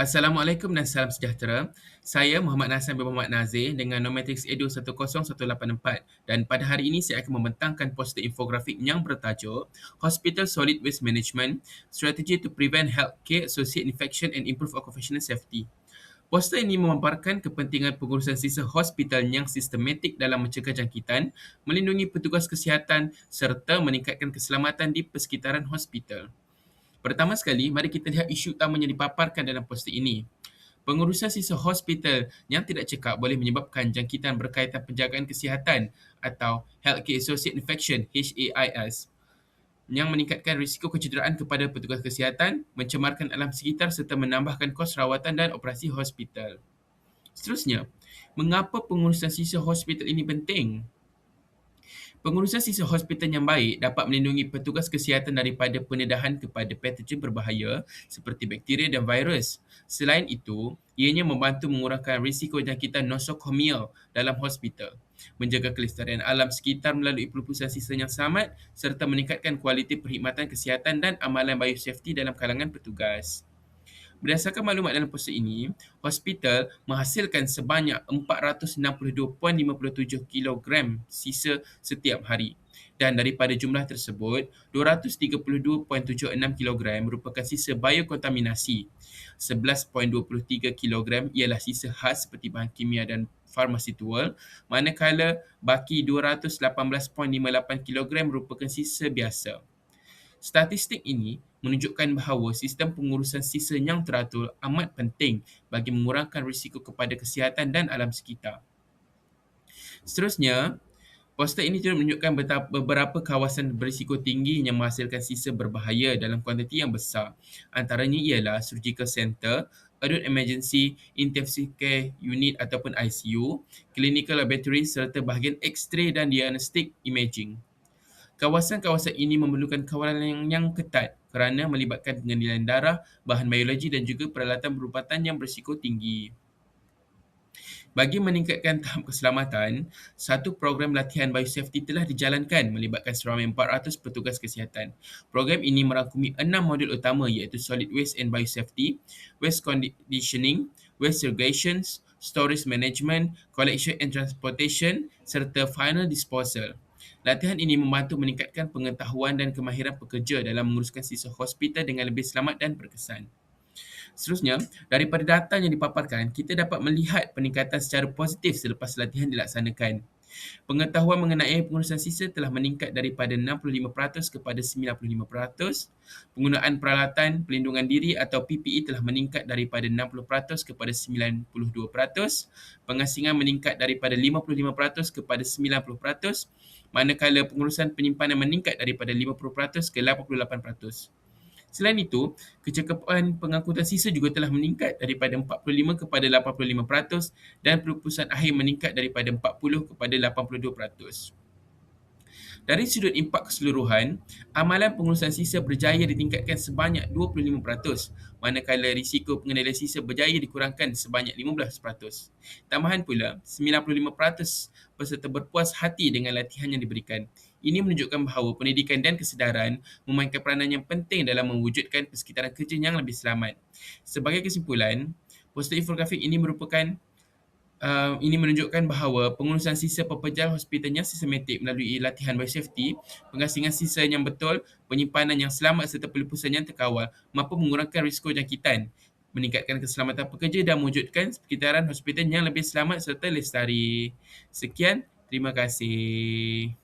Assalamualaikum dan salam sejahtera. Saya Muhammad Nassan bin Muhammad Nazir dengan Nometrics Edu 10184 dan pada hari ini saya akan membentangkan poster infografik yang bertajuk Hospital Solid Waste Management: Strategy to Prevent Healthcare Associated Infection and Improve Occupational Safety. Poster ini memaparkan kepentingan pengurusan sisa hospital yang sistematik dalam mencegah jangkitan, melindungi petugas kesihatan serta meningkatkan keselamatan di persekitaran hospital. Pertama sekali, mari kita lihat isu utama yang dipaparkan dalam poster ini. Pengurusan sisa hospital yang tidak cekap boleh menyebabkan jangkitan berkaitan penjagaan kesihatan atau Healthcare Associated Infection (HAIS) yang meningkatkan risiko kecederaan kepada petugas kesihatan, mencemarkan alam sekitar serta menambahkan kos rawatan dan operasi hospital. Seterusnya, mengapa pengurusan sisa hospital ini penting? Pengurusan sisa hospital yang baik dapat melindungi petugas kesihatan daripada pendedahan kepada patogen berbahaya seperti bakteria dan virus. Selain itu, ianya membantu mengurangkan risiko jangkitan nosocomial dalam hospital, menjaga kelestarian alam sekitar melalui pelupusan sisa yang selamat serta meningkatkan kualiti perkhidmatan kesihatan dan amalan biosafety dalam kalangan petugas. Berdasarkan maklumat dalam poster ini, hospital menghasilkan sebanyak 462.57 kilogram sisa setiap hari. Dan daripada jumlah tersebut, 232.76 kilogram merupakan sisa biokontaminasi. 11.23 kilogram ialah sisa khas seperti bahan kimia dan farmasitual, manakala baki 218.58 kilogram merupakan sisa biasa. Statistik ini menunjukkan bahawa sistem pengurusan sisa yang teratur amat penting bagi mengurangkan risiko kepada kesihatan dan alam sekitar. Seterusnya, poster ini juga menunjukkan beberapa kawasan berisiko tinggi yang menghasilkan sisa berbahaya dalam kuantiti yang besar. Antaranya ialah Surgical Center, Acute Emergency Intensive Care Unit ataupun ICU, Clinical Laboratory serta bahagian X-ray dan Diagnostic Imaging. Kawasan-kawasan ini memerlukan kawalan yang ketat kerana melibatkan pengendalian darah, bahan biologi dan juga peralatan berubatan yang berisiko tinggi. Bagi meningkatkan tahap keselamatan, satu program latihan biosafety telah dijalankan melibatkan seramai 400 petugas kesihatan. Program ini merangkumi 6 modul utama iaitu Solid Waste and Biosafety, Waste Conditioning, Waste Segregation, Storage Management, Collection and Transportation serta Final Disposal. Latihan ini membantu meningkatkan pengetahuan dan kemahiran pekerja dalam menguruskan sisa hospital dengan lebih selamat dan berkesan. Seterusnya, daripada data yang dipaparkan, kita dapat melihat peningkatan secara positif selepas latihan dilaksanakan. Pengetahuan mengenai pengurusan sisa telah meningkat daripada 65% kepada 95%. Penggunaan peralatan pelindungan diri atau PPE telah meningkat daripada 60% kepada 92%. Pengasingan meningkat daripada 55% kepada 90%. Manakala pengurusan penyimpanan meningkat daripada 50% ke 88%. Selain itu, kecekapan pengangkutan sisa juga telah meningkat daripada 45 kepada 85% dan pelupusan akhir meningkat daripada 40 kepada 82%. Dari sudut impak keseluruhan, amalan pengurusan sisa berjaya ditingkatkan sebanyak 25%, manakala risiko pengendalian sisa berjaya dikurangkan sebanyak 15%. Tambahan pula, 95% peserta berpuas hati dengan latihan yang diberikan. Ini menunjukkan bahawa pendidikan dan kesedaran memainkan peranan yang penting dalam mewujudkan persekitaran kerja yang lebih selamat. Sebagai kesimpulan, poster infografik ini menunjukkan bahawa pengurusan sisa pepejal hospital yang sistematik melalui latihan biosafety, pengasingan sisa yang betul, penyimpanan yang selamat serta pelupusan yang terkawal mampu mengurangkan risiko jangkitan, meningkatkan keselamatan pekerja dan mewujudkan persekitaran hospital yang lebih selamat serta lestari. Sekian, terima kasih.